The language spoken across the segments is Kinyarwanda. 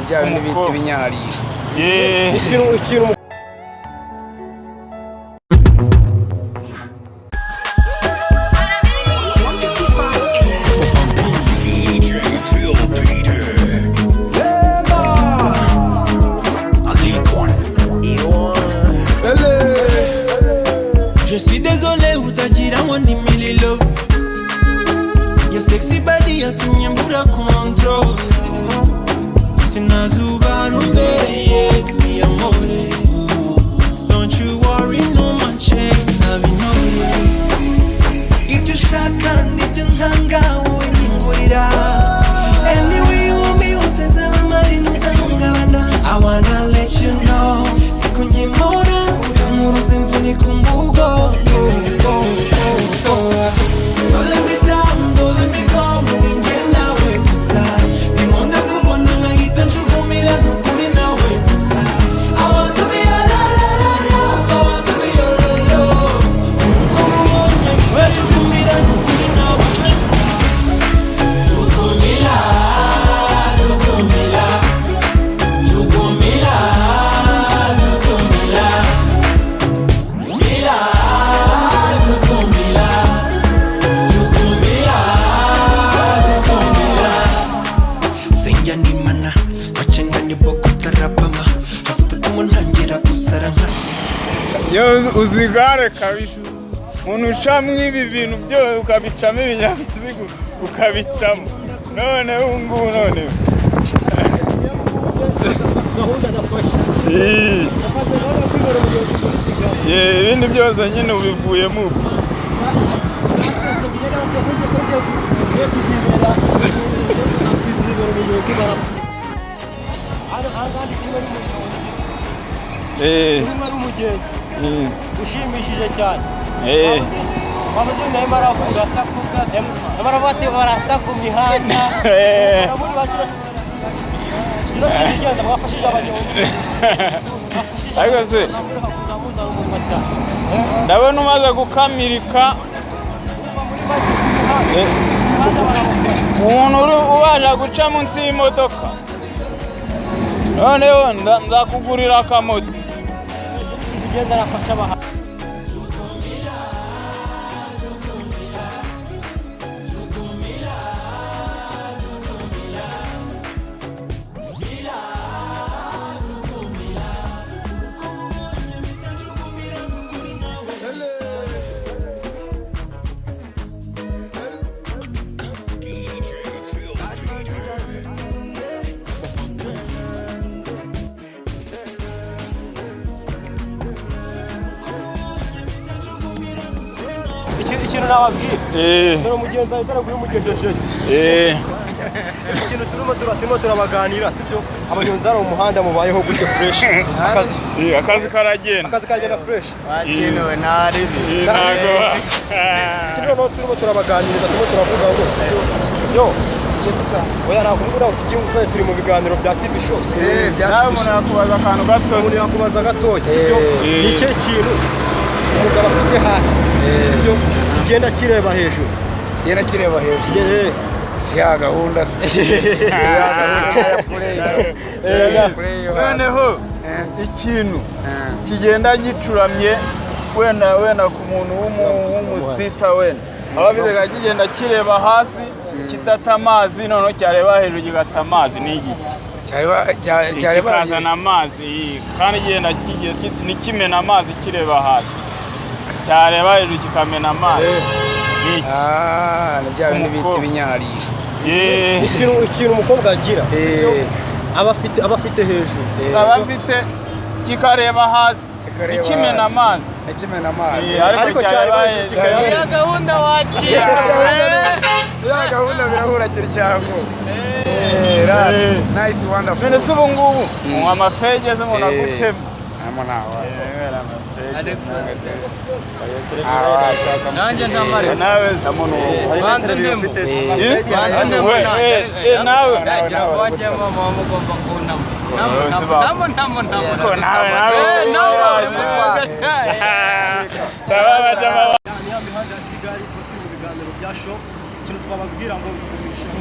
bya bindi bita ibinyarisho. ikintu Je suis désolé, utagira ngo ndi mililo. Your sexy body yatunyembura control. Sinazuba rumbeye mi amore. Don't you worry, no man checks nabinore. Ibyo ushaka nibyo nkanga wowe nyingurira. Anyway umi usezaba mari ntuzahungabana. I wanna let you know sikunjimora muruzi mvuni kumbugo. Uzigare kabisa umuntu ucamwe ibi bintu byo ukabicamo ibinyabiziga ukabicamo none ungu none ibindi byose nyine ubivuyemo ushimishije cyane wamugenda baravuga atakuka abaravati barasta ku mihanda muri bacira kino kigenda mwafashije abanyonzi ariko se ndabona umaze gukamirika umuntu ubasha guca munsi y'imodoka noneho nzakugurira akamoto kigenda arafasha abaha ikintu nababwiye dore umugenzi ahita kuri mugejeje ikintu turimo turabaganira sibyo abanyonzi ari umuhanda mubayeho gutyo fresh akazi karagenda fresh Wakenewe ntaribi ntago ikintu turimo turabaganiriza turimo turavuga ngo yo oya nakubwira uti giye umusore turi mu biganiro bya TV show nawe umuntu yakubaza akantu gato umuntu yakubaza gatoya sibyo ni cyo kintu umugabo afite hasi sibyo kigenda kireba hejuru si ya gahunda se noneho ikintu kigenda gicuramye wenda ku muntu w'umusita wenda ababize kigenda kireba hasi kitata amazi noneho cyareba hejuru kigata amazi ni igiki kikazana amazi kandi kigenda nikimena amazi kireba hasi cyareba hejuru kikamena amazi ni bya bindi bita ibinyarisho. ikintu umukobwa agira abafite hejuru abafite kikareba hasi ikimena amazi ariko cyareba hejuru ya gahunda wakira ya gahunda birahura kiryango nice wonderful none ubu ngubu amafege se umuntu agutema nanjye ntamare nawe ndamuntu banze ndemo nawe nagira kwaje mama mugomba kunama namo nawe sawa bajama ya mihanda ya Kigali ko turi mu biganiro bya show ikintu twababwira ngo bikomisheho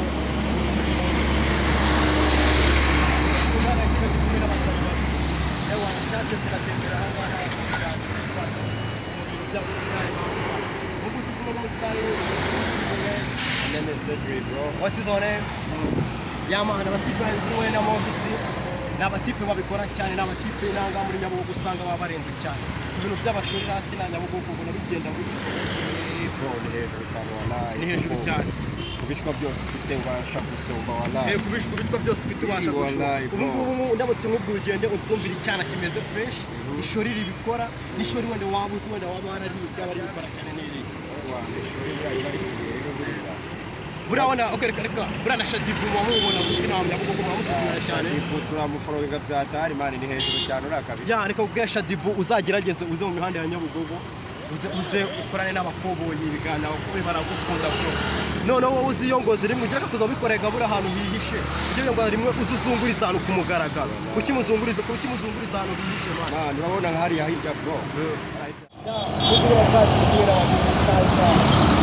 cyose natembera aha ngaha What is your name? Yeah man, abatipe bari na mobisi n'abatipe babikora cyane n'abatipe nanga muri Nyabugogo usanga babarenze cyane ibintu by'abashuri hati na Nyabugogo ubona bigenda ni hejuru cyane wallahi ni hejuru cyane kubicwa byose ufite ubasha gusomba wallahi kubicwa byose ufite ubasha gusomba ubu ndamutse nk'ubwugende utsumvira icyana kimeze fresh ishori ribikora n'ishori wende wabuze wende wabara ari bikora cyane n'iri ishori Buraona reka burana Shadibu wamubona kuti na Nyabugogo mwamutugira cyane Shadibu turamuforoga byatari mani ni hejuru cyane urakabije ya reka ubwe Shadibu uzagerageze uze mu mihanda ya Nyabugogo uze ukorane n'abakoboyi ibigana kuko baragukunda bro none wowe uziyongoza rimwe ugira kuza bikorega buri ahantu hihishe ibyo ngo rimwe uzuzunguriza ahantu kumugaragaro ukimuzunguriza ahantu hihishe man urabona hari hirya bro ya kugira bwa kugira abantu cyane